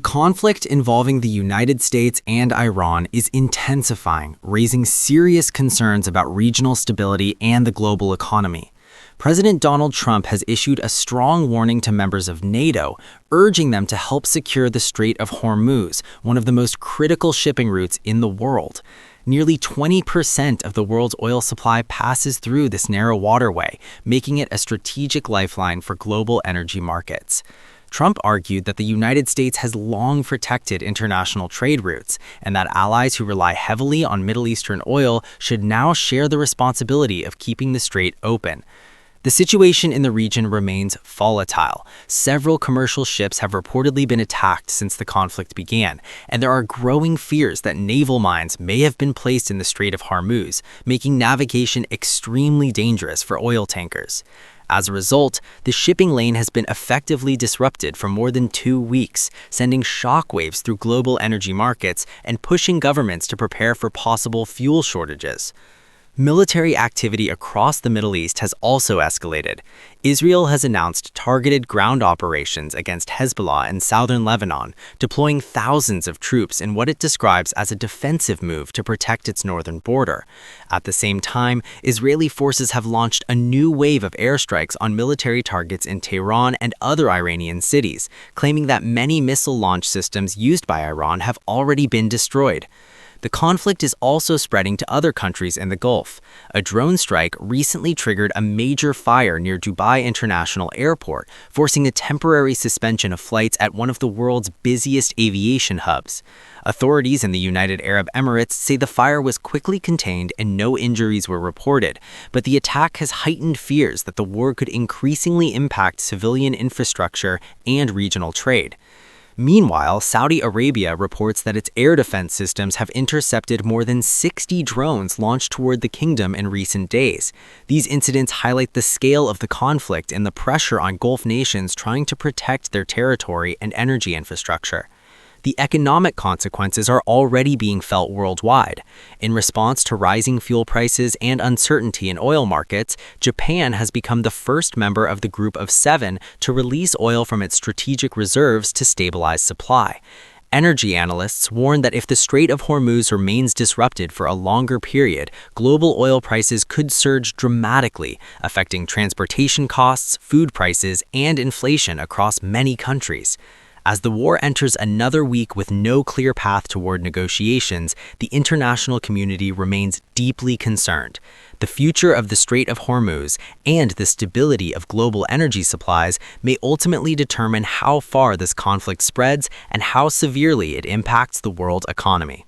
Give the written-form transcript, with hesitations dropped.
conflict involving the United States and Iran is intensifying, raising serious concerns about regional stability and the global economy. President Donald Trump has issued a strong warning to members of NATO, urging them to help secure the Strait of Hormuz, one of the most critical shipping routes in the world. Nearly 20% of the world's oil supply passes through this narrow waterway, making it a strategic lifeline for global energy markets. Trump argued that the United States has long protected international trade routes, and that allies who rely heavily on Middle Eastern oil should now share the responsibility of keeping the strait open. The situation in the region remains volatile. Several commercial ships have reportedly been attacked since the conflict began, and there are growing fears that naval mines may have been placed in the Strait of Hormuz, making navigation extremely dangerous for oil tankers. As a result, the shipping lane has been effectively disrupted for more than 2 weeks, sending shockwaves through global energy markets and pushing governments to prepare for possible fuel shortages. Military activity across the Middle East has also escalated. Israel has announced targeted ground operations against Hezbollah in southern Lebanon, deploying thousands of troops in what it describes as a defensive move to protect its northern border. At the same time, Israeli forces have launched a new wave of airstrikes on military targets in Tehran and other Iranian cities, claiming that many missile launch systems used by Iran have already been destroyed. The conflict is also spreading to other countries in the Gulf. A drone strike recently triggered a major fire near Dubai International Airport, forcing a temporary suspension of flights at one of the world's busiest aviation hubs. Authorities in the United Arab Emirates say the fire was quickly contained and no injuries were reported, but the attack has heightened fears that the war could increasingly impact civilian infrastructure and regional trade. Meanwhile, Saudi Arabia reports that its air defense systems have intercepted more than 60 drones launched toward the kingdom in recent days. These incidents highlight the scale of the conflict and the pressure on Gulf nations trying to protect their territory and energy infrastructure. The economic consequences are already being felt worldwide. In response to rising fuel prices and uncertainty in oil markets, Japan has become the first member of the Group of 7 to release oil from its strategic reserves to stabilize supply. Energy analysts warn that if the Strait of Hormuz remains disrupted for a longer period, global oil prices could surge dramatically, affecting transportation costs, food prices, and inflation across many countries. As the war enters another week with no clear path toward negotiations, the international community remains deeply concerned. The future of the Strait of Hormuz and the stability of global energy supplies may ultimately determine how far this conflict spreads and how severely it impacts the world economy.